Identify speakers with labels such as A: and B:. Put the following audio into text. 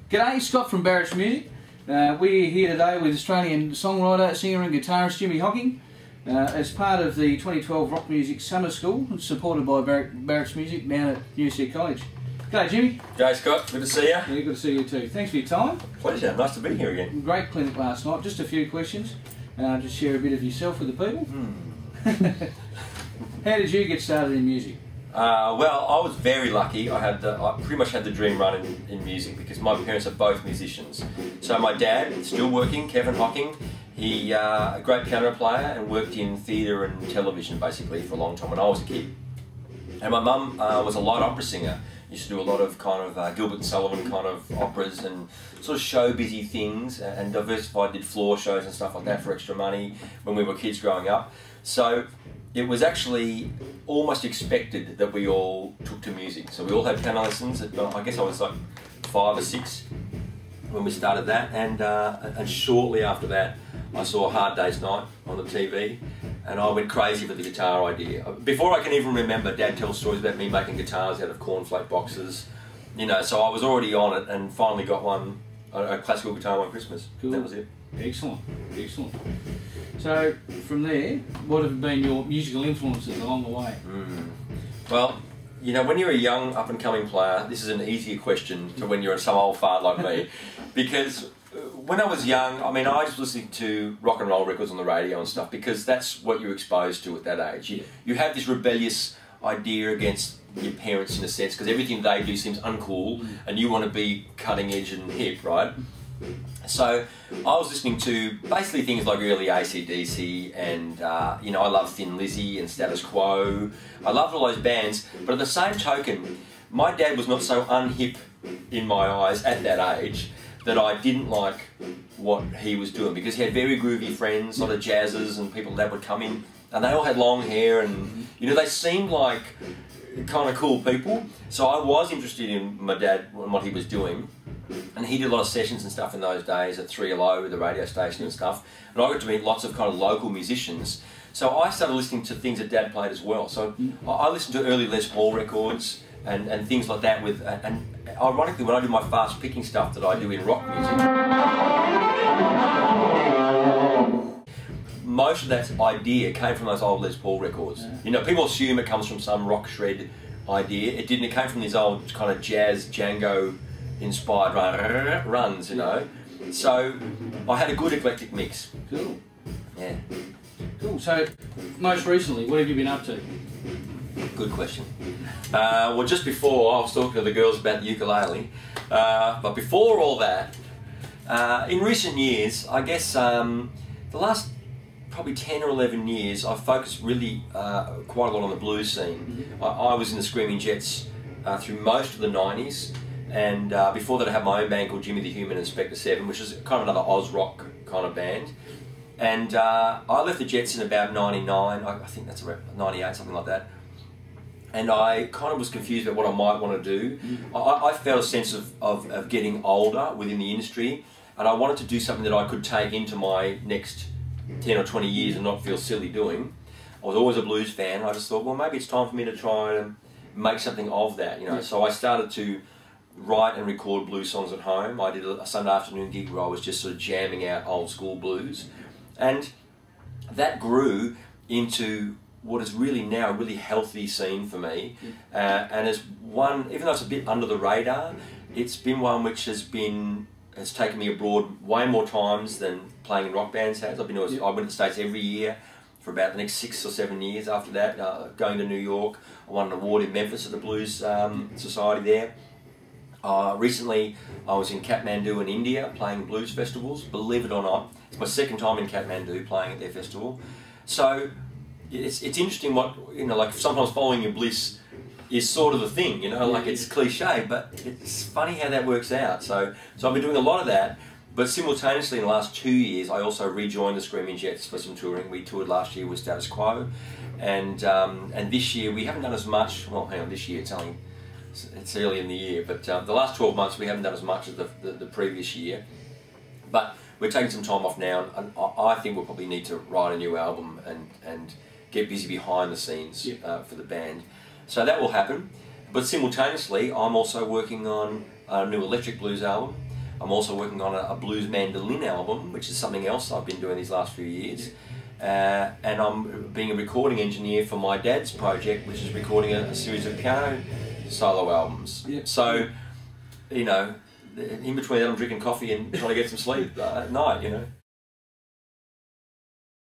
A: G'day, Scott from Barratts Music. We're here today with Australian songwriter, singer and guitarist Jimi Hocking as part of the 2012 Rock Music Summer School, supported by Barratts Music down at UC College. G'day Jimmy.
B: G'day Scott, good to see you.
A: Yeah, good to see you too. Thanks for your time.
B: Pleasure, nice to be here again.
A: Great clinic last night. Just a few questions. Just share a bit of yourself with the people. How did you get started in music?
B: Well, I was very lucky. I pretty much had the dream run in music because my parents are both musicians. So my dad, still working, Kevin Hocking, he a great piano player and worked in theatre and television basically for a long time when I was a kid. And my mum was a light opera singer. Used to do a lot of kind of Gilbert and Sullivan kind of operas and sort of show busy things, and diversified, did floor shows and stuff like that for extra money when we were kids growing up. So it was actually almost expected that we all took to music. So we all had piano lessons. I guess I was like 5 or 6 when we started that, and shortly after that I saw Hard Day's Night on the TV and I went crazy for the guitar idea. Before I can even remember, Dad tells stories about me making guitars out of cornflake boxes, you know, so I was already on it and finally got one, a classical guitar one Christmas. Cool. That was it.
A: Excellent, excellent. So from there, what have been your musical influences along the way?
B: Well, you know, when you're a young up-and-coming player, this is an easier question to when you're some old fart like me, because when I was young, I mean, I was listening to rock and roll records on the radio and stuff because that's what you're exposed to at that age. You have this rebellious idea against your parents in a sense because everything they do seems uncool and you want to be cutting edge and hip, right? So I was listening to basically things like early AC/DC and, you know, I love Thin Lizzy and Status Quo. I loved all those bands, but at the same token, my dad was not so unhip in my eyes at that age that I didn't like what he was doing because he had very groovy friends, a lot of jazzers and people that would come in and they all had long hair and, you know, they seemed like kind of cool people. So I was interested in my dad and what he was doing. And he did a lot of sessions and stuff in those days at 3LO, the radio station and stuff. And I got to meet lots of kind of local musicians. So I started listening to things that Dad played as well. So I listened to early Les Paul records and things like that with, and ironically when I do my fast picking stuff that I do in rock music, most of that idea came from those old Les Paul records. You know, people assume it comes from some rock shred idea. It didn't, it came from these old kind of jazz Django inspired runs, you know. So I had a good eclectic mix.
A: Cool.
B: Yeah.
A: Cool. So most recently, what have you been up to?
B: Good question. Well, just before I was talking to the girls about the ukulele, but before all that, in recent years, I guess the last probably 10 or 11 years, I've focused really quite a lot on the blues scene. I was in the Screaming Jets through most of the 90s. And before that I had my own band called Jimmy the Human and Spectre 7, which is kind of another Oz rock kind of band. And I left the Jets in about 99, I think that's about 98, something like that. And I kind of was confused about what I might want to do. I felt a sense of getting older within the industry, and I wanted to do something that I could take into my next 10 or 20 years and not feel silly doing. I was always a blues fan, and I just thought, well, maybe it's time for me to try and make something of that, you know. So I started to write and record blues songs at home. I did a Sunday afternoon gig where I was just sort of jamming out old school blues, and that grew into what is really now a really healthy scene for me, and is one, even though it's a bit under the radar, it's been one which has taken me abroad way more times than playing in rock bands has. I went to the States every year for about the next 6 or 7 years after that, going to New York. I won an award in Memphis at the Blues Society there. Recently I was in Kathmandu in India playing blues festivals, believe it or not. It's my second time in Kathmandu playing at their festival. So it's interesting what, you know, like sometimes following your bliss is sort of the thing, you know, like it's cliche, but it's funny how that works out. So I've been doing a lot of that, but simultaneously in the last 2 years I also rejoined the Screaming Jets for some touring. We toured last year with Status Quo, and this year we haven't done as much. Well, hang on, this year it's early in the year, but the last 12 months we haven't done as much as the previous year. But we're taking some time off now, and I think we'll probably need to write a new album and get busy behind the scenes for the band. So that will happen. But simultaneously, I'm also working on a new electric blues album. I'm also working on a blues mandolin album, which is something else I've been doing these last few years. And I'm being a recording engineer for my dad's project, which is recording a series of piano solo albums.
A: Yep.
B: So, you know, in between that I'm drinking coffee and trying to get some sleep at night, you know.